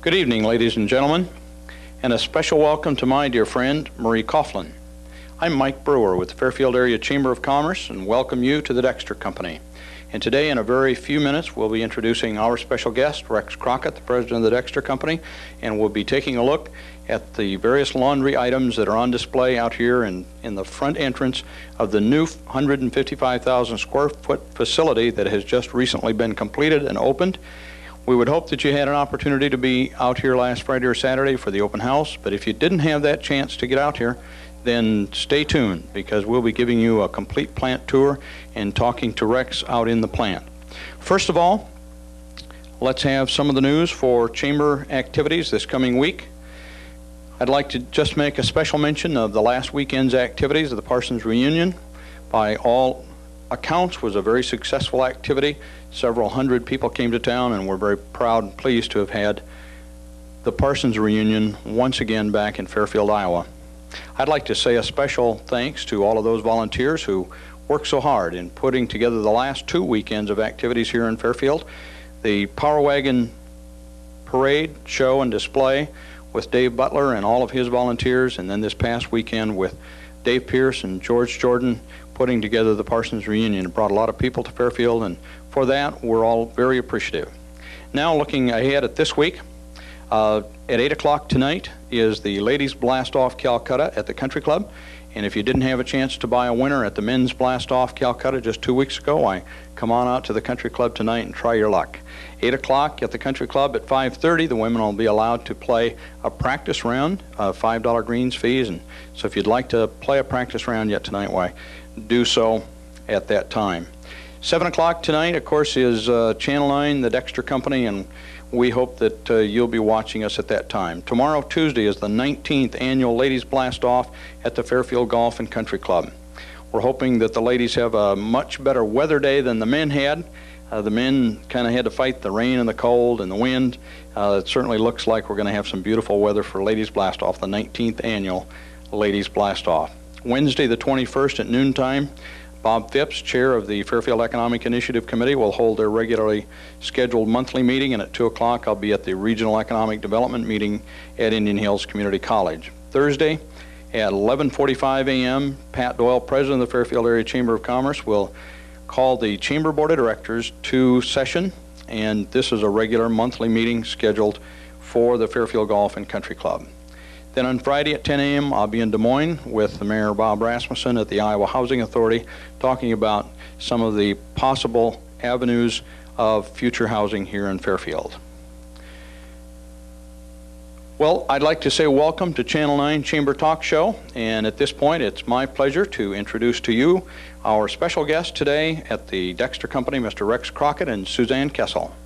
Good evening, ladies and gentlemen, and a special welcome to my dear friend, Marie Coughlin. I'm Mike Brewer with the Fairfield Area Chamber of Commerce and welcome you to the Dexter Company. And today, in a very few minutes, we'll be introducing our special guest, Rex Crockett, the president of the Dexter Company, and we'll be taking a look at the various laundry items that are on display out here in the front entrance of the new 155,000 square foot facility that has just recently been completed and opened. We would hope that you had an opportunity to be out here last Friday or Saturday for the open house, but if you didn't have that chance to get out here, then stay tuned because we'll be giving you a complete plant tour and talking to Rex out in the plant. First of all, let's have some of the news for chamber activities this coming week. I'd like to just make a special mention of the last weekend's activities of the Parsons Reunion. By all accounts, was a very successful activity. Several hundred people came to town, and we're very proud and pleased to have had the Parsons Reunion once again back in Fairfield, Iowa. I'd like to say a special thanks to all of those volunteers who worked so hard in putting together the last 2 weekends of activities here in Fairfield. The Power Wagon Parade, Show, and Display with Dave Butler and all of his volunteers, and then this past weekend with Dave Pierce and George Jordan putting together the Parsons Reunion. It brought a lot of people to Fairfield, and for that we're all very appreciative. Now looking ahead at this week, at 8 o'clock tonight is the Ladies Blast Off Calcutta at the Country Club. And if you didn't have a chance to buy a winner at the Men's Blast Off Calcutta just 2 weeks ago, why, come on out to the Country Club tonight and try your luck. 8 o'clock at the Country Club. At 5:30, the women will be allowed to play a practice round, $5 greens fees. And so if you'd like to play a practice round yet tonight, why, do so at that time. 7 o'clock tonight, of course, is Channel 9, the Dexter Company, and we hope that you'll be watching us at that time. Tomorrow, Tuesday, is the 19th Annual Ladies Blast Off at the Fairfield Golf and Country Club. We're hoping that the ladies have a much better weather day than the men had. The men kind of had to fight the rain and the cold and the wind. It certainly looks like we're going to have some beautiful weather for Ladies Blast Off, the 19th Annual Ladies Blast Off. Wednesday, the 21st at noontime, Bob Phipps, chair of the Fairfield Economic Initiative Committee, will hold their regularly scheduled monthly meeting, and at 2 o'clock I'll be at the Regional Economic Development meeting at Indian Hills Community College. Thursday at 11:45 a.m., Pat Doyle, president of the Fairfield Area Chamber of Commerce, will call the Chamber Board of Directors to session, and this is a regular monthly meeting scheduled for the Fairfield Golf and Country Club. Then on Friday at 10 a.m., I'll be in Des Moines with the Mayor Bob Rasmussen at the Iowa Housing Authority talking about some of the possible avenues of future housing here in Fairfield. Well, I'd like to say welcome to Channel 9 Chamber Talk Show, and at this point it's my pleasure to introduce to you our special guest today at the Dexter Company, Mr. Rex Crockett and Suzanne Kessel.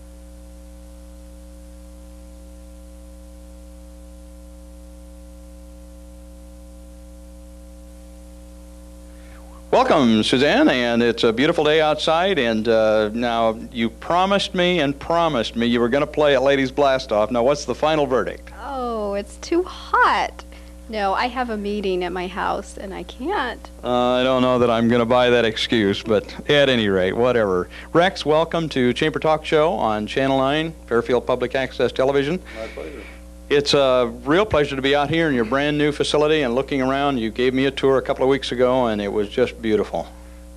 Welcome, Suzanne, and it's a beautiful day outside, and now you promised me you were going to play at Ladies Blast Off. Now, what's the final verdict? Oh, it's too hot. No, I have a meeting at my house, and I can't. I don't know that I'm going to buy that excuse, but at any rate, whatever. Rex, welcome to Chamber Talk Show on Channel 9, Fairfield Public Access Television. My pleasure. It's a real pleasure to be out here in your brand new facility and looking around. You gave me a tour a couple of weeks ago, and it was just beautiful.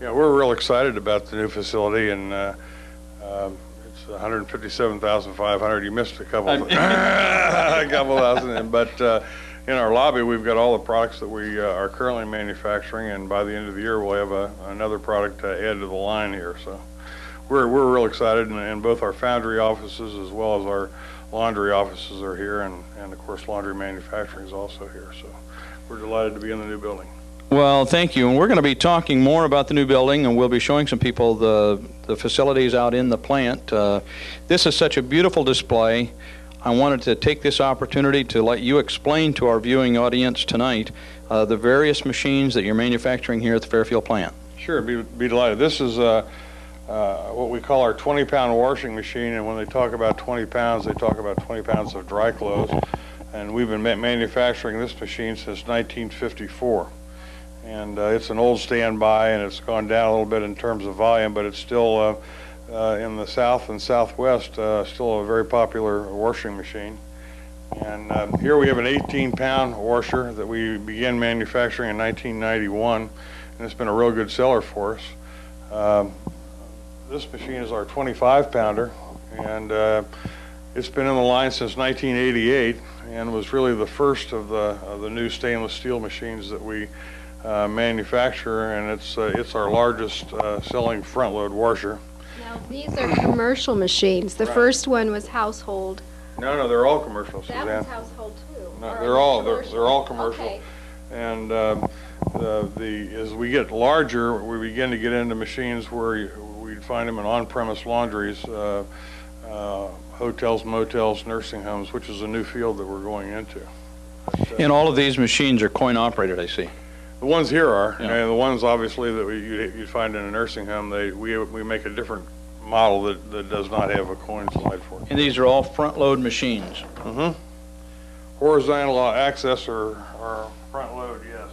Yeah, we're real excited about the new facility, and it's 157,500. You missed a couple, a couple thousand, but in our lobby we've got all the products that we are currently manufacturing, and by the end of the year we'll have another product to add to the line here. So we're real excited, and both our foundry offices as well as our laundry offices are here, and of course laundry manufacturing is also here. So we're delighted to be in the new building. Well, thank you. And we're going to be talking more about the new building, and we'll be showing some people the facilities out in the plant. This is such a beautiful display. I wanted to take this opportunity to let you explain to our viewing audience tonight the various machines that you're manufacturing here at the Fairfield plant. Sure, be delighted. This is what we call our 20-pound washing machine, and when they talk about 20 pounds, they talk about 20 pounds of dry clothes. And we've been manufacturing this machine since 1954. And it's an old standby, and it's gone down a little bit in terms of volume, but it's still in the South and Southwest still a very popular washing machine. And here we have an 18-pound washer that we began manufacturing in 1991, and it's been a real good seller for us. This machine is our 25-pounder, and it's been in the line since 1988, and was really the first of the new stainless steel machines that we manufacture, and it's our largest selling front-load washer. Now, these are commercial machines. The first one was household. No, they're all commercial, Suzanne. That was household too. No, Or they're all commercial. Okay. And as we get larger, we begin to get into machines where we'd find them in on-premise laundries, hotels, motels, nursing homes, which is a new field that we're going into. But, And all of these machines are coin operated, I see. the ones here are, Yeah. and the ones obviously that you'd find in a nursing home, we make a different model that does not have a coin slide for it. And these are all front load machines. Mm-hmm. Horizontal access or front load, yes.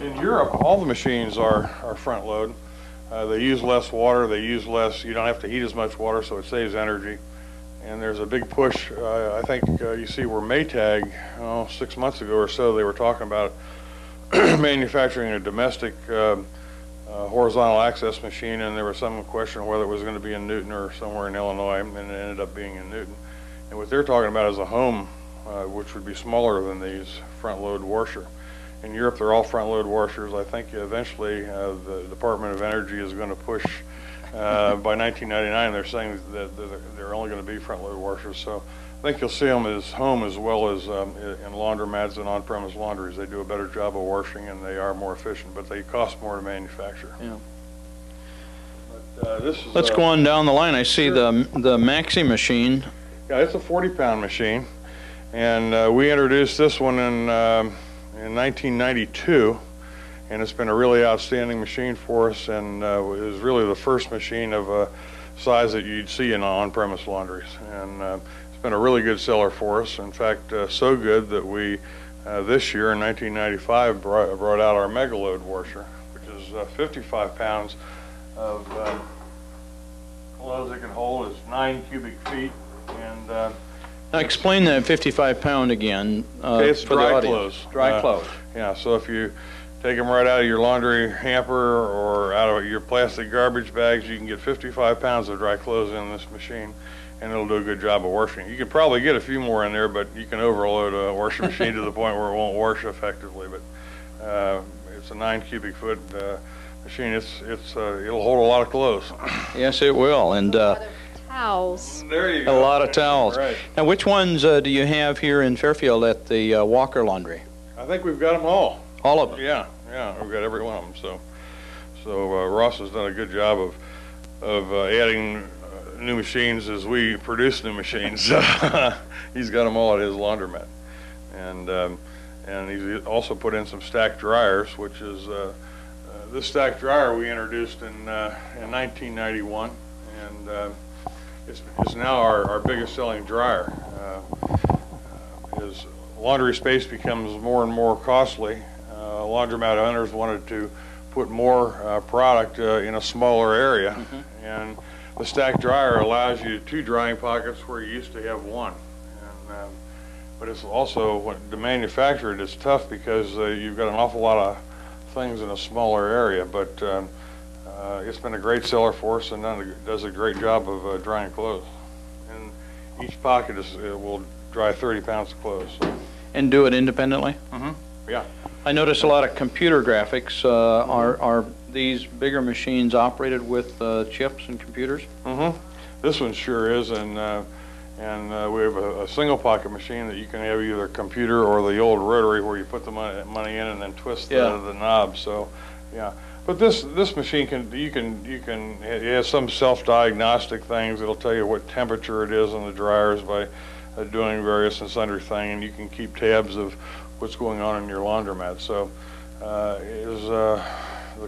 In Europe, all the machines are front load. They use less water. They use less. You don't have to heat as much water, so it saves energy. And there's a big push. I think you see where Maytag, 6 months ago or so, they were talking about manufacturing a domestic horizontal access machine, and there was some question whether it was going to be in Newton or somewhere in Illinois, and it ended up being in Newton. And what they're talking about is a home, which would be smaller than these front-load washer. In Europe, they're all front-load washers. I think eventually the Department of Energy is going to push, by 1999, they're saying that they're only going to be front-load washers. So I think you'll see them as home as well as in laundromats and on-premise laundries. They do a better job of washing, and they are more efficient, but they cost more to manufacture. Yeah. But, this is, Let's go on down the line. I see the Maxi machine. Yeah, it's a 40-pound machine, and we introduced this one in 1992, and it's been a really outstanding machine for us, and it was really the first machine of a size that you'd see in on-premise laundries, and it's been a really good seller for us. In fact, so good that we this year in 1995 brought out our mega load washer, which is 55 pounds of clothes it can hold. Is 9 cubic feet, and Now explain that 55-pound again it's for the dry audience. clothes. Dry clothes. Yeah, so if you take them right out of your laundry hamper or out of your plastic garbage bags, you can get 55 pounds of dry clothes in this machine, and it'll do a good job of washing. You could probably get a few more in there, but you can overload a washing machine to the point where it won't wash effectively. But it's a 9 cubic foot machine. It'll hold a lot of clothes. Yes, it will. And Towels. There you a go. lot of towels. Right. Now, which ones do you have here in Fairfield at the Walker Laundry? I think we've got them all. All of them? Yeah, we've got every one of them. So Ross has done a good job of adding new machines as we produce new machines. He's got them all at his laundromat, and he's also put in some stacked dryers, which is this stacked dryer we introduced in 1991, and it's now our biggest selling dryer. As laundry space becomes more and more costly, laundromat owners wanted to put more product in a smaller area, and the stacked dryer allows you 2 drying pockets where you used to have 1. And, but it's also, to manufacture it, it's tough because you've got an awful lot of things in a smaller area, but it's been a great seller for us, and does a great job of drying clothes. And each pocket will dry 30 pounds of clothes. So. And do it independently? Yeah. I notice a lot of computer graphics. Are these bigger machines operated with chips and computers? This one sure is, and we have a single pocket machine that you can have either computer or the old rotary where you put the money in and then twist the knob. So, yeah. But this machine it has some self-diagnostic things. It'll tell you what temperature it is on the dryers by doing various and sundry things, and you can keep tabs of what's going on in your laundromat. So the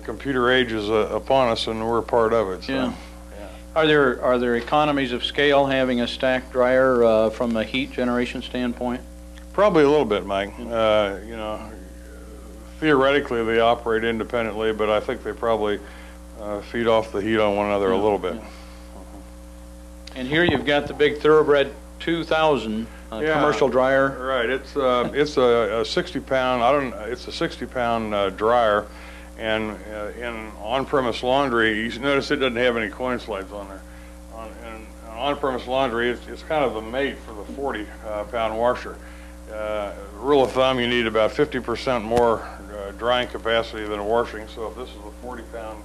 computer age is upon us, and we're a part of it. So, yeah. Are there economies of scale having a stacked dryer from a heat generation standpoint? Probably a little bit, Mike. Theoretically they operate independently, but I think they probably feed off the heat on one another a little bit. And here you've got the big Thoroughbred 2000 commercial dryer. Right. It's a 60-pound. It's a 60-pound dryer, and in on-premise laundry, you should notice it doesn't have any coin slides on there. In on-premise laundry, it's kind of the mate for the 40-pound washer. Rule of thumb, you need about 50% more drying capacity than washing. So if this is a 40-pound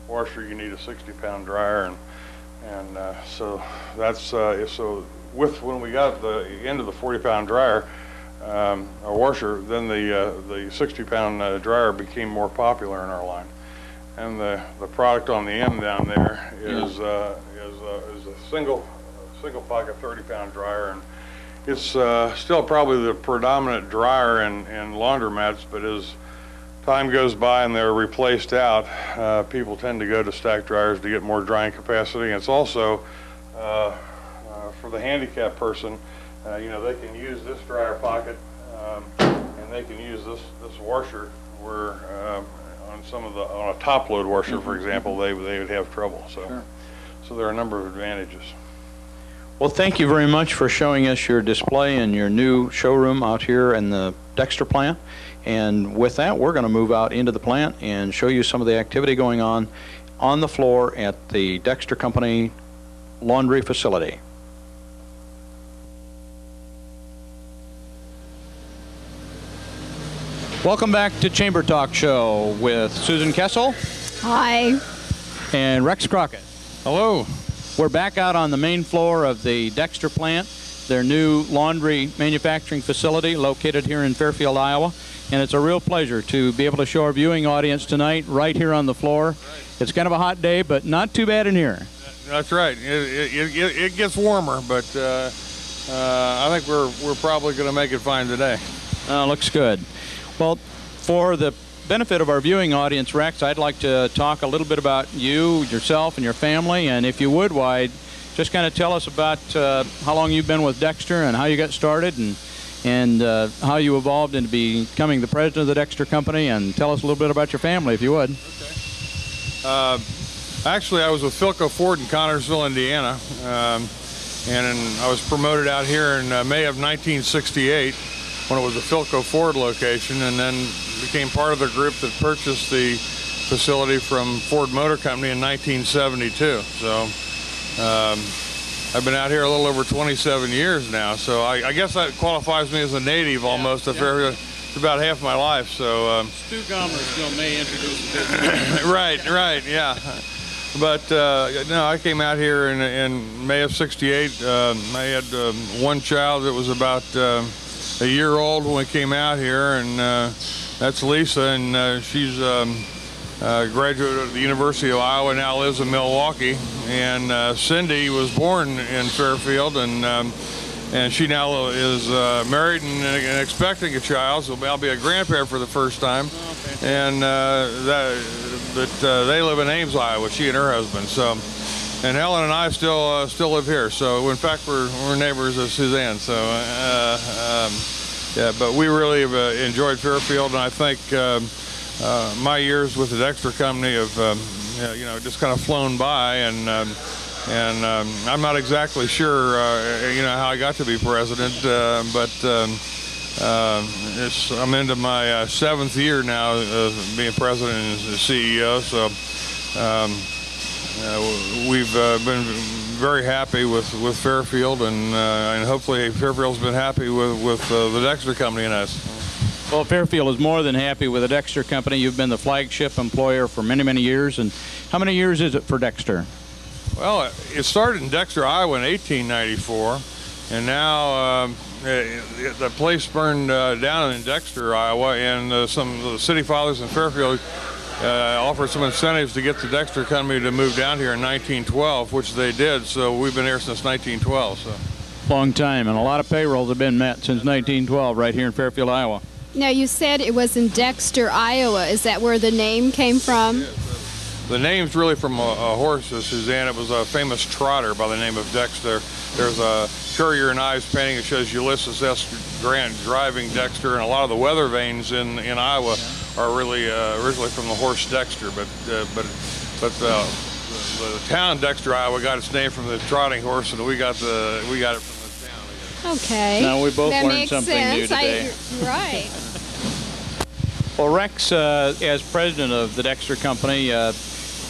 washer, you need a 60-pound dryer, and so that's so. When we got the end of the 40-pound dryer, a washer, then the 60-pound dryer became more popular in our line, and the product on the end down there is a single pocket 30-pound dryer, and it's still probably the predominant dryer in laundromats. But as time goes by and they're replaced out, people tend to go to stack dryers to get more drying capacity. And it's also for the handicapped person, you know, they can use this dryer pocket, and they can use this washer where on a top load washer, for example, they would have trouble. So, sure. So there are a number of advantages. Well, thank you very much for showing us your display in your new showroom out here in the Dexter plant. And with that, we're going to move out into the plant and show you some of the activity going on the floor at the Dexter Company laundry facility. Welcome back to Chamber Talk Show with Susan Kessel. Hi. And Rex Crockett. Hello. We're back out on the main floor of the Dexter plant, their new laundry manufacturing facility located here in Fairfield, Iowa. And it's a real pleasure to be able to show our viewing audience tonight right here on the floor. It's kind of a hot day, but not too bad in here. That's right. It gets warmer, but I think we're probably going to make it fine today. Looks good. Well, for the benefit of our viewing audience, Rex, I'd like to talk a little bit about you, yourself, and your family. And if you would, why, just kind of tell us about how long you've been with Dexter and how you got started, and how you evolved into becoming the president of the Dexter Company, and tell us a little bit about your family, if you would. Okay. Actually, I was with Philco Ford in Connersville, Indiana, and I was promoted out here in May of 1968 when it was a Philco Ford location, and then became part of the group that purchased the facility from Ford Motor Company in 1972. So I've been out here a little over 27 years now, so I guess that qualifies me as a native almost. Yeah. It's about half my life. So Stu Gomler still may introduce a bit. Right, yeah. But no, I came out here in May of '68. I had one child that was about a year old when we came out here, and that's Lisa, and she's graduated of the University of Iowa, now lives in Milwaukee. And Cindy was born in Fairfield, and she now is married and expecting a child, so I'll be a grandparent for the first time. Okay. And they live in Ames, Iowa, she and her husband. So, and Helen and I still live here. So in fact, we're neighbors of Suzanne. So yeah, but we really have enjoyed Fairfield, and I think my years with the Dexter Company have you know, just kind of flown by, and I'm not exactly sure you know, how I got to be president, but I'm into my 7th year now of being president and CEO. So we've been very happy with Fairfield, and hopefully Fairfield's been happy with the Dexter Company and us. Well, Fairfield is more than happy with the Dexter Company. You've been the flagship employer for many, many years. And how many years is it for Dexter? Well, it started in Dexter, Iowa in 1894, and now the place burned down in Dexter, Iowa, and some of the city fathers in Fairfield offered some incentives to get the Dexter Company to move down here in 1912, which they did. So we've been here since 1912. So. Long time, and a lot of payrolls have been met since 1912 right here in Fairfield, Iowa. Now, you said it was in Dexter, Iowa. Is that where the name came from? The name's really from a horse, Suzanne. It was a famous trotter by the name of Dexter. There's a Currier and Ives painting that shows Ulysses S. Grant driving Dexter, and a lot of the weather vanes in Iowa are really originally from the horse Dexter. But the town Dexter, Iowa, got its name from the trotting horse, and we got it from the town. Okay. Now, we both that learned makes something new sense. today. Right. Well, Rex, as president of the Dexter Company, and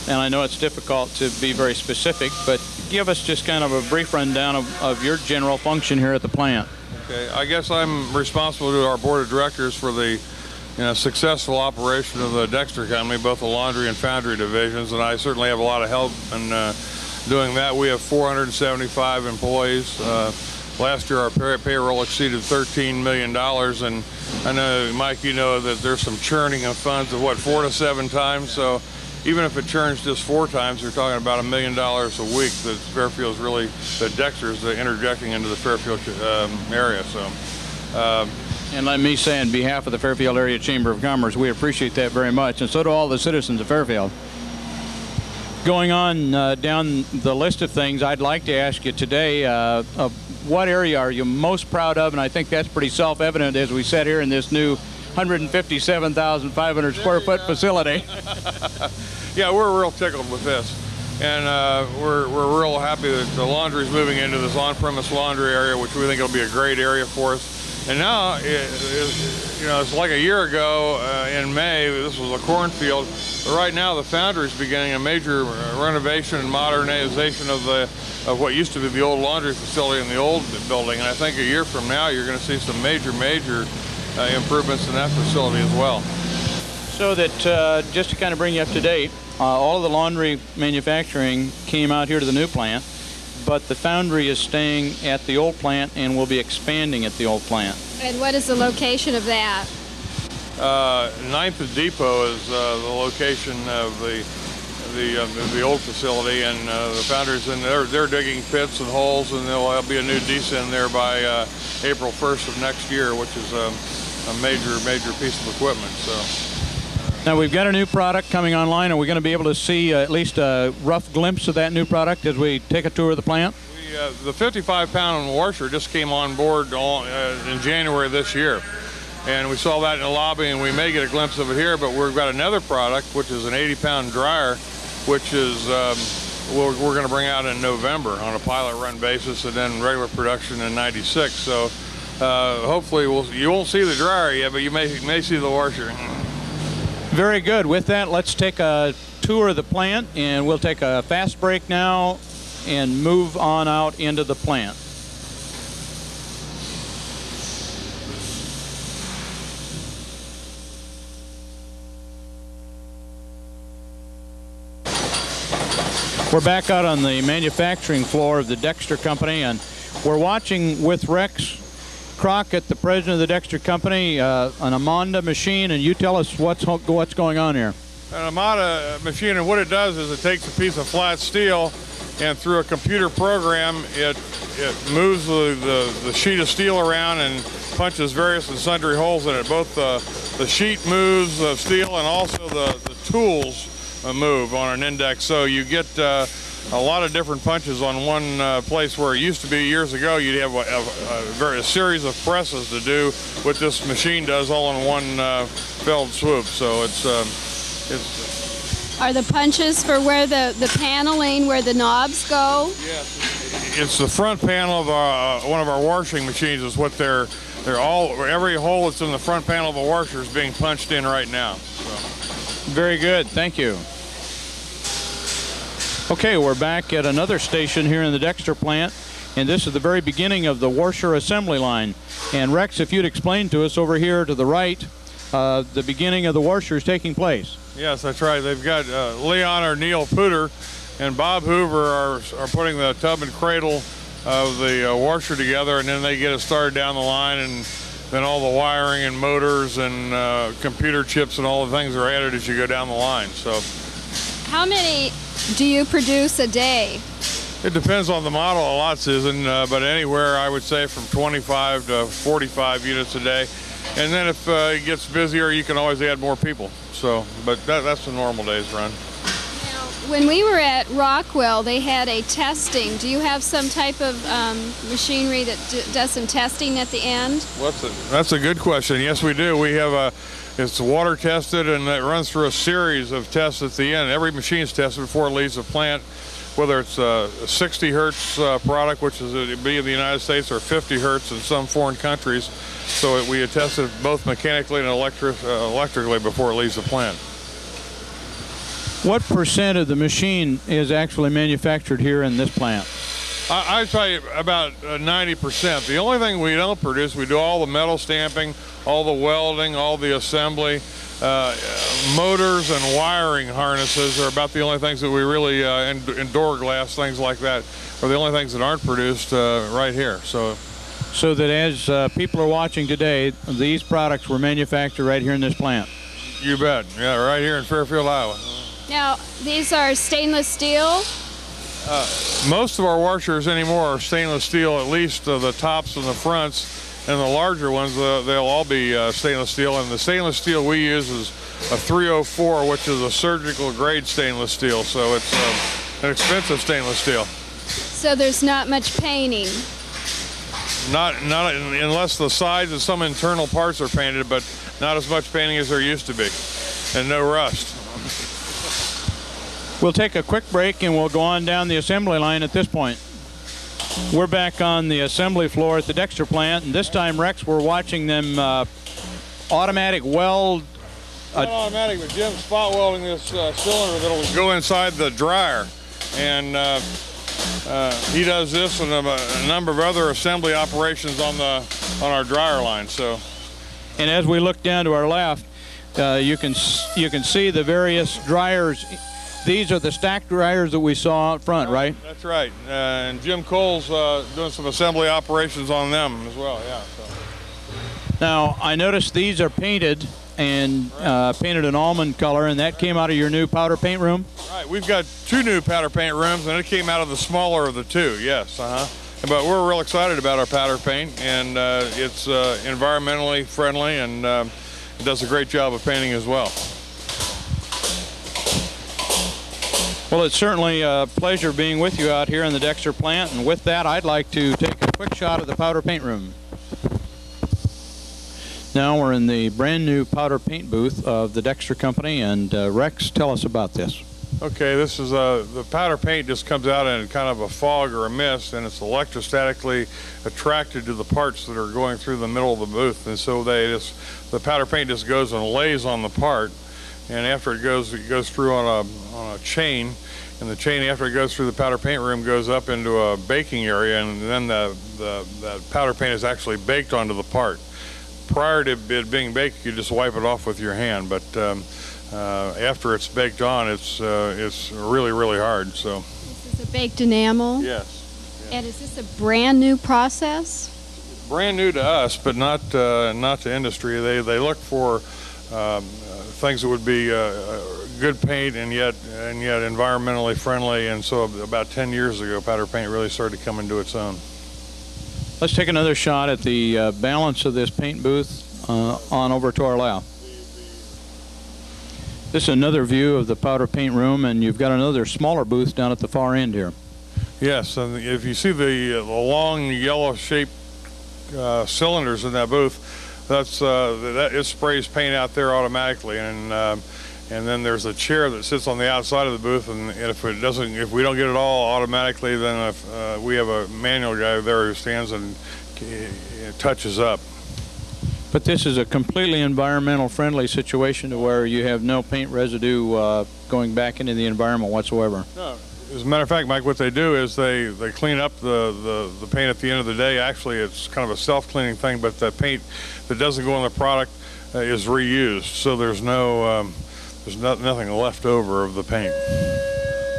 I know it's difficult to be very specific, but give us just kind of a brief rundown of your general function here at the plant. Okay, I guess I'm responsible to our board of directors for the successful operation of the Dexter Company, both the laundry and foundry divisions, and I certainly have a lot of help in doing that. We have 475 employees. Last year our payroll exceeded $13 million, and I know, Mike, you know that there's some churning of funds of, what, 4 to 7 times, so even if it churns just 4 times, you're talking about $1 million a week that Fairfield's really, that Dexter's interjecting into the Fairfield area, so. And let me say, on behalf of the Fairfield Area Chamber of Commerce, we appreciate that very much, and so do all the citizens of Fairfield. Going on down the list of things, I'd like to ask you today, what area are you most proud of? And I think that's pretty self-evident as we sit here in this new 157,500 square foot facility. Yeah, we're real tickled with this. And we're real happy that the laundry's moving into this on-premise laundry area, which we think will be a great area for us. And now, it's like a year ago in May, this was a cornfield. But right now, the foundry's beginning a major renovation and modernization of what used to be the old laundry facility in the old building. And I think a year from now, you're going to see some major improvements in that facility as well. So that, just to kind of bring you up to date, all of the laundry manufacturing came out here to the new plant, but the foundry is staying at the old plant and will be expanding at the old plant. And what is the location of that? 9th and Depot is the location of the old facility, and the foundry's in there. They're digging pits and holes, and there'll be a new descent there by April 1st of next year, which is a major piece of equipment. So. Now, we've got a new product coming online. Are we going to be able to see at least a rough glimpse of that new product as we take a tour of the plant? The 55-pound washer just came on board in January of this year. And we saw that in the lobby, and we may get a glimpse of it here, but we've got another product, which is an 80-pound dryer, which is we're going to bring out in November on a pilot run basis, and then regular production in '96. So hopefully you won't see the dryer yet, but you may see the washer. Very good. With that, let's take a tour of the plant, and we'll take a fast break now and move on out into the plant. We're back out on the manufacturing floor of the Dexter Company, and we're watching with Rex Crockett, the president of the Dexter Company, an Amanda machine, and you tell us what's going on here. An Amanda machine, and what it does is it takes a piece of flat steel, and through a computer program, it moves the sheet of steel around and punches various and sundry holes in it. Both the sheet moves of steel, and also the tools move on an index, so you get a lot of different punches on one place, where it used to be years ago you'd have a series of presses to do what this machine does all in one felled swoop. So it's Are the punches for where the paneling, where the knobs go? Yes, it's the front panel of one of our washing machines is what they're all, every hole that's in the front panel of a washer is being punched in right now. So. Very good, thank you. Okay, we're back at another station here in the Dexter plant, and this is the very beginning of the washer assembly line. And Rex, if you'd explain to us over here to the right, the beginning of the washer is taking place. Yes, that's right. They've got Leon or Neil Pooter and Bob Hoover are putting the tub and cradle of the washer together, and then they get it started down the line, and then all the wiring and motors and computer chips and all the things are added as you go down the line. So, how many do you produce a day? It depends on the model a lot, Susan, but anywhere I would say from 25 to 45 units a day. And then if it gets busier, you can always add more people. So, but that's the normal day's run. Now, when we were at Rockwell, they had a testing. Do you have some type of machinery that does some testing at the end? That's a good question. Yes, we do. We have it's water tested, and it runs through a series of tests at the end. Every machine is tested before it leaves the plant. whether it's a 60 hertz product, which is it'd be in the United States, or 50 hertz in some foreign countries. So we test it both mechanically and electrically before it leaves the plant. What percent of the machine is actually manufactured here in this plant? I'd say about 90%. The only thing we don't produce, we do all the metal stamping, all the welding, all the assembly. Motors and wiring harnesses are about the only things that we really, and door glass, things like that, are the only things that aren't produced right here. So that as people are watching today, these products were manufactured right here in this plant? You bet. Yeah, right here in Fairfield, Iowa. Now, these are stainless steel? Most of our washers anymore are stainless steel, at least the tops and the fronts. And the larger ones, they'll all be stainless steel. And the stainless steel we use is a 304, which is a surgical grade stainless steel. So it's an expensive stainless steel. So there's not much painting? Not unless the sides and some internal parts are painted, but not as much painting as there used to be. And no rust. We'll take a quick break and we'll go on down the assembly line at this point. We're back on the assembly floor at the Dexter plant, and this time, Rex, we're watching them automatic weld. Not automatic, but Jim's spot welding this cylinder that'll go inside the dryer. And he does this and a number of other assembly operations on our dryer line. So, and as we look down to our left, you can see the various dryers. These are the stacked dryers that we saw out front, right? That's right. And Jim Cole's doing some assembly operations on them as well, yeah. So. Now, I noticed these are painted and painted an almond color, and that came out of your new powder paint room? Right. We've got 2 new powder paint rooms, and it came out of the smaller of the 2, yes. But we're real excited about our powder paint, and it's environmentally friendly, and it does a great job of painting as well. Well, it's certainly a pleasure being with you out here in the Dexter plant, and with that, I'd like to take a quick shot of the powder paint room. Now we're in the brand new powder paint booth of the Dexter company, and Rex, tell us about this. Okay, this is the powder paint just comes out in kind of a fog or a mist, and it's electrostatically attracted to the parts that are going through the middle of the booth, and so the powder paint just goes and lays on the part. And after it goes through on a chain, and the chain, after it goes through the powder paint room, goes up into a baking area, and then the powder paint is actually baked onto the part. Prior to it being baked, you just wipe it off with your hand, but after it's baked on, it's really, really hard. So. This is a baked enamel? Yes. And is this a brand new process? Brand new to us, but not to industry. They look for things that would be good paint and yet environmentally friendly, and so about 10 years ago, powder paint really started to come into its own. Let's take another shot at the balance of this paint booth on over to our left. This is another view of the powder paint room, and you've got another smaller booth down at the far end here. Yes, and if you see the long yellow-shaped cylinders in that booth, that it sprays paint out there automatically, and then there's a chair that sits on the outside of the booth, and if we don't get it all automatically, then we have a manual guy there who stands and touches up. But this is a completely environmental friendly situation to where you have no paint residue going back into the environment whatsoever. No. As a matter of fact, Mike, what they do is they clean up the paint at the end of the day. Actually, it's kind of a self-cleaning thing, but the paint that doesn't go on the product is reused, so there's nothing left over of the paint.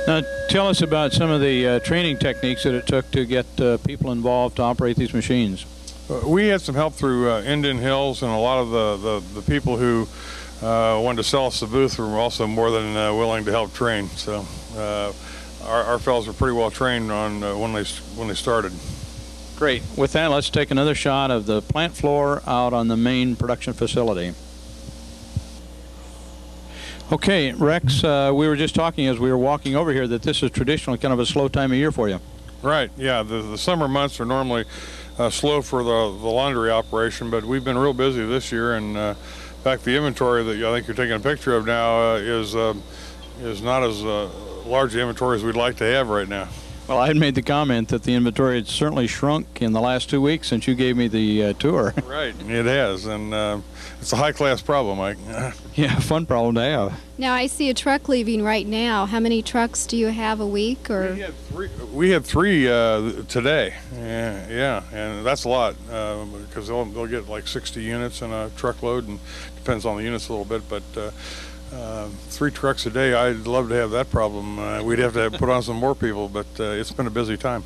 Now, tell us about some of the training techniques that it took to get people involved to operate these machines. We had some help through Indian Hills, and a lot of the people who wanted to sell us the booth were also more than willing to help train. So. Our fellows were pretty well trained on when they started. Great. With that, let's take another shot of the plant floor out on the main production facility. Okay, Rex, we were just talking as we were walking over here that this is traditionally kind of a slow time of year for you. Right. Yeah. The summer months are normally slow for the laundry operation, but we've been real busy this year. And in fact, the inventory that I think you're taking a picture of now is not as large inventory as we'd like to have right now. Well, I had made the comment that the inventory had certainly shrunk in the last 2 weeks since you gave me the tour. Right, it has, and it's a high-class problem, Mike. Yeah, fun problem to have. Now I see a truck leaving right now. How many trucks do you have a week? Or We had three today. Yeah, and that's a lot because they'll get like 60 units in a truckload, and depends on the units a little bit, but 3 trucks a day, I'd love to have that problem. We'd have to put on some more people, but it's been a busy time.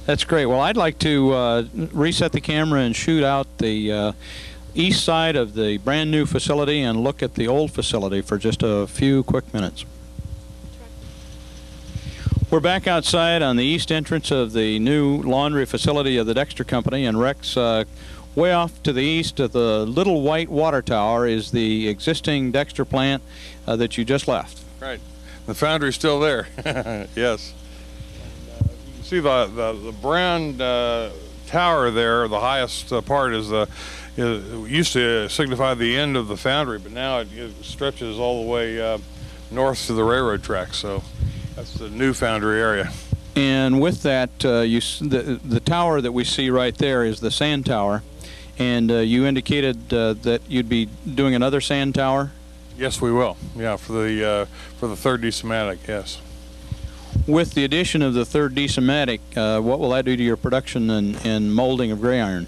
That's great. Well, I'd like to reset the camera and shoot out the east side of the brand new facility and look at the old facility for just a few quick minutes. We're back outside on the east entrance of the new laundry facility of the Dexter Company, and Rex, way off to the east of the little white water tower is the existing Dexter plant that you just left. Right. The foundry's still there. Yes. And, you can see the brown tower there, the highest part used to signify the end of the foundry, but now it stretches all the way north to the railroad tracks. So that's the new foundry area. And with that, the tower that we see right there is the sand tower. And you indicated that you'd be doing another sand tower? Yes, we will. Yeah, for the third desematic, yes. With the addition of the third desematic, what will that do to your production and molding of gray iron?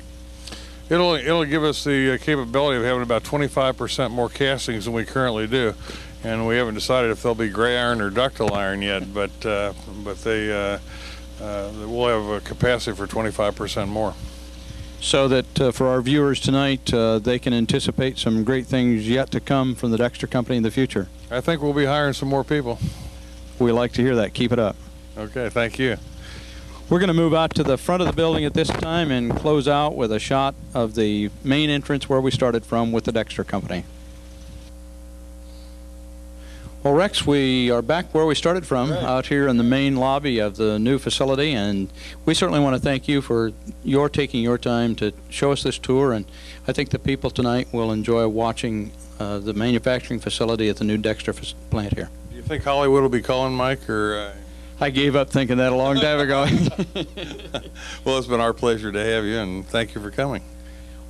It'll give us the capability of having about 25% more castings than we currently do, and we haven't decided if they'll be gray iron or ductile iron yet. But we'll have a capacity for 25% more. So that for our viewers tonight, they can anticipate some great things yet to come from the Dexter Company in the future. I think we'll be hiring some more people. We like to hear that. Keep it up. Okay, thank you. We're going to move out to the front of the building at this time and close out with a shot of the main entrance where we started from with the Dexter Company. Well, Rex, we are back where we started from, out here in the main lobby of the new facility, and we certainly want to thank you for taking your time to show us this tour, and I think the people tonight will enjoy watching the manufacturing facility at the new Dexter plant here. Do you think Hollywood will be calling, Mike, or? I gave up thinking that a long time ago. Well, it's been our pleasure to have you, and thank you for coming.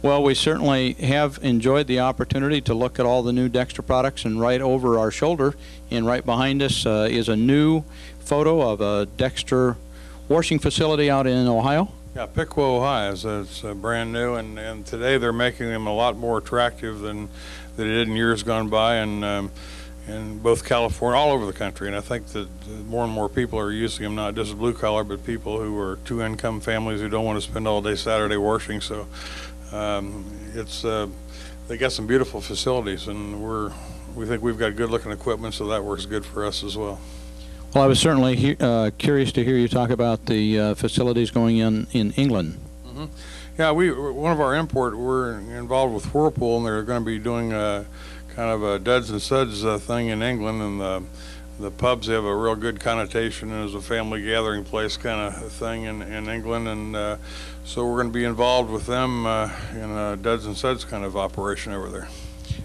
Well, we certainly have enjoyed the opportunity to look at all the new Dexter products, and right over our shoulder and right behind us is a new photo of a Dexter washing facility out in Ohio. Yeah, Piqua, Ohio. It's brand new, and today they're making them a lot more attractive than they did in years gone by, and in both California, all over the country. And I think that more and more people are using them, not just blue collar, but people who are two-income families who don't want to spend all day Saturday washing. So they got some beautiful facilities, and we think we've got good-looking equipment, so that works good for us as well. Well, I was certainly curious to hear you talk about the facilities going in England. Mm-hmm. Yeah, one of our import, we're involved with Whirlpool, and they're going to be doing kind of a duds and suds thing in England, and the pubs have a real good connotation as a family gathering place kind of thing in England, and so we're going to be involved with them in a duds and suds kind of operation over there.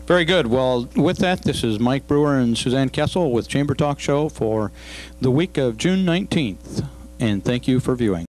Very good. Well, with that, this is Mike Brewer and Suzanne Kessel with Chamber Talk Show for the week of June 19th, and thank you for viewing.